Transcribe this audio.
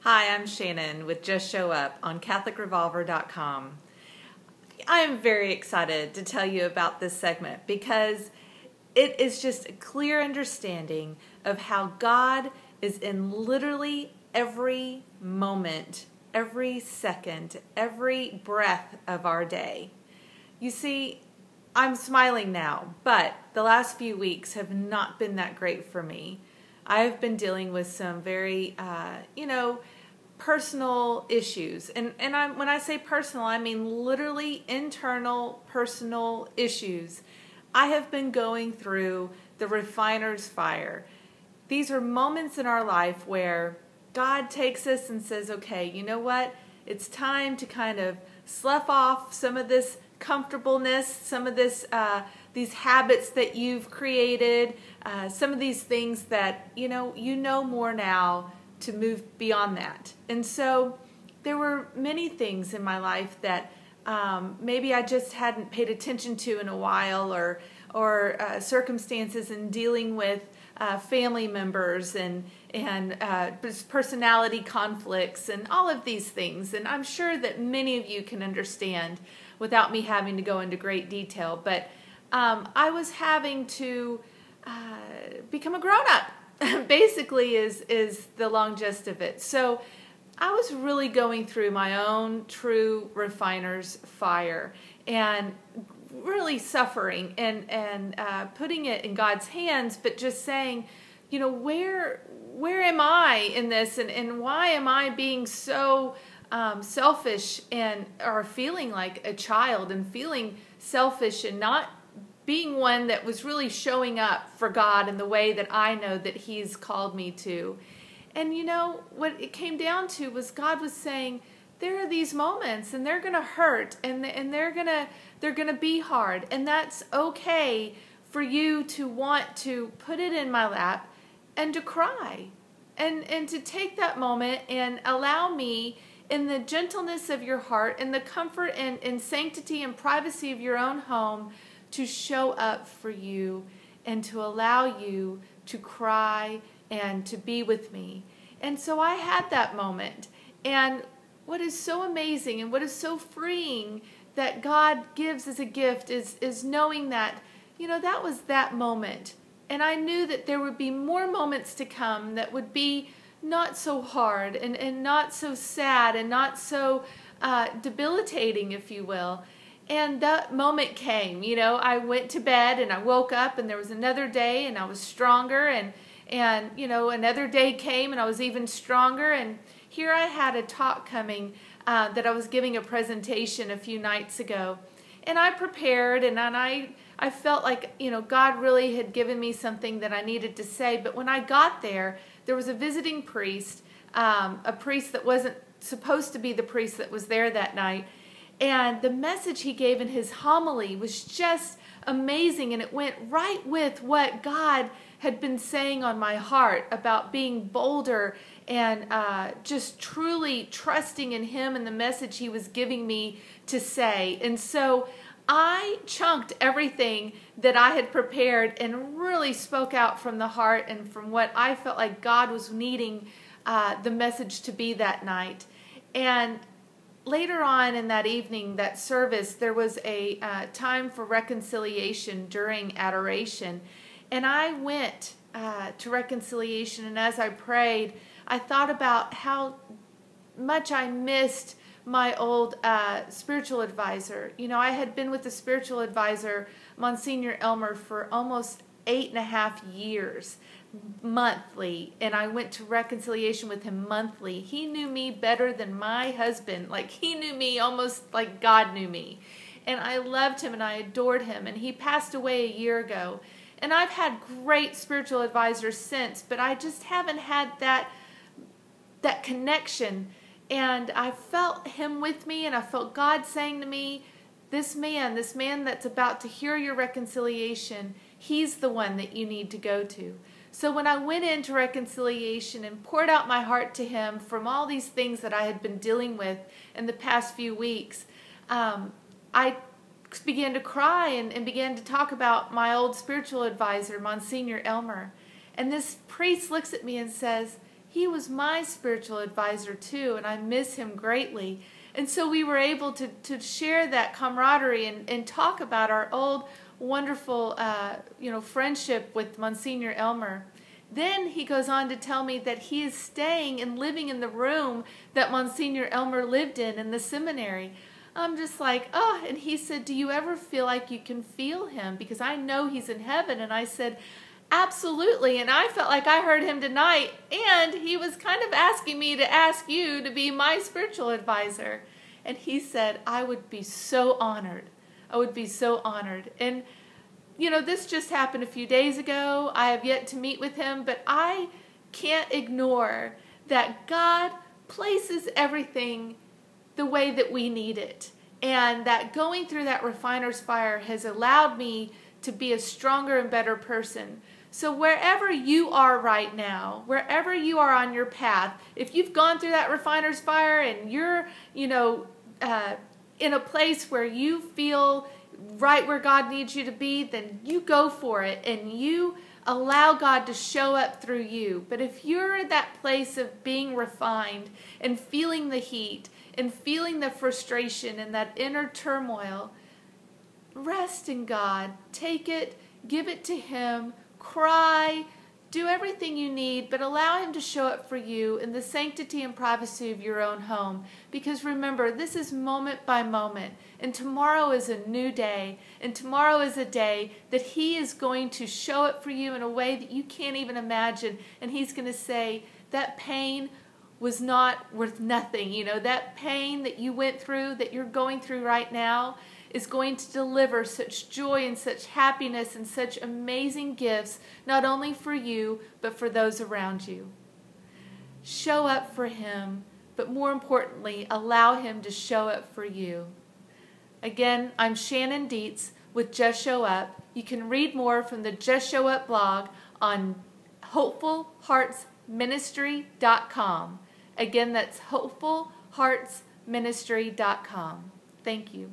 Hi, I'm Shannon with Just Show Up on CatholicRevolver.com. I am very excited to tell you about this segment because it is just a clear understanding of how God is in literally every moment, every second, every breath of our day. You see, I'm smiling now, but the last few weeks have not been that great for me. I've been dealing with some very, personal issues. And when I say personal, I mean literally internal personal issues. I have been going through the refiner's fire. These are moments in our life where God takes us and says, okay, you know what? It's time to kind of slough off some of this comfortableness, some of this, these habits that you've created, some of these things that, you know more now to move beyond that. And so there were many things in my life that maybe I just hadn't paid attention to in a while, or circumstances in dealing with family members and personality conflicts and all of these things. And I'm sure that many of you can understand without me having to go into great detail. But I was having to become a grown-up, basically is the long gist of it. So I was really going through my own true refiner's fire and really suffering and putting it in God's hands, but just saying, where am I in this, and why am I being so selfish or feeling like a child and feeling selfish and not being one that was really showing up for God in the way that I know that He's called me to. And what it came down to was God was saying, there are these moments and they're going to hurt and they're going to be hard, and that's okay for you to want to put it in my lap and to cry and to take that moment and allow me, in the gentleness of your heart, in the comfort and sanctity and privacy of your own home, to show up for you and to allow you to cry and to be with me. And so I had that moment. And what is so amazing and what is so freeing that God gives as a gift is knowing that, that was that moment. And I knew that there would be more moments to come that would be not so hard and not so sad and not so debilitating, if you will. And that moment came. I went to bed and I woke up and there was another day and I was stronger, and another day came and I was even stronger. And here I had a talk coming that I was giving a presentation a few nights ago. And I prepared and I felt like, God really had given me something that I needed to say. But when I got there was a visiting priest, a priest that wasn't supposed to be the priest that was there that night. And the message he gave in his homily was just amazing, and it went right with what God had been saying on my heart about being bolder and just truly trusting in Him and the message He was giving me to say. And so I chunked everything that I had prepared and really spoke out from the heart and from what I felt like God was needing the message to be that night. And later on in that evening, that service, there was a time for reconciliation during adoration. And I went to reconciliation, and as I prayed, I thought about how much I missed my old spiritual advisor. I had been with the spiritual advisor, Monsignor Elmer, for almost 8.5 years. Monthly, and I went to reconciliation with him monthly. He knew me better than my husband. Like, he knew me almost like God knew me. And I loved him and I adored him. And he passed away a year ago. And I've had great spiritual advisors since, but I just haven't had that connection. And I felt him with me, and I felt God saying to me, this man that's about to hear your reconciliation, he's the one that you need to go to. So when I went into reconciliation and poured out my heart to him from all these things that I had been dealing with in the past few weeks, I began to cry and began to talk about my old spiritual advisor, Monsignor Elmer. And this priest looks at me and says, he was my spiritual advisor too, and I miss him greatly. And so we were able to share that camaraderie and talk about our old wonderful friendship with Monsignor Elmer. Then he goes on to tell me that he is staying and living in the room that Monsignor Elmer lived in the seminary. I'm just like, oh, and he said, do you ever feel like you can feel him? Because I know he's in heaven. And I said, absolutely. And I felt like I heard him tonight, and he was kind of asking me to ask you to be my spiritual advisor. And he said, I would be so honored. I would be so honored. And this just happened a few days ago. I have yet to meet with him, but I can't ignore that God places everything the way that we need it. And that going through that refiner's fire has allowed me to be a stronger and better person. So wherever you are right now, wherever you are on your path, if you've gone through that refiner's fire and you're, in a place where you feel right where God needs you to be, then you go for it and you allow God to show up through you. But if you're in that place of being refined and feeling the heat and feeling the frustration and that inner turmoil, rest in God. Take it, give it to Him, cry, do everything you need, but allow Him to show up for you in the sanctity and privacy of your own home. Because remember, this is moment by moment, and tomorrow is a new day, and tomorrow is a day that He is going to show up for you in a way that you can't even imagine, and He's going to say, that pain was not worth nothing. That pain that you went through, that you're going through right now, is going to deliver such joy and such happiness and such amazing gifts, not only for you, but for those around you. Show up for Him, but more importantly, allow Him to show up for you. Again, I'm Shannon Dietz with Just Show Up. You can read more from the Just Show Up blog on hopefulheartsministry.com. Again, that's hopefulheartsministry.com. Thank you.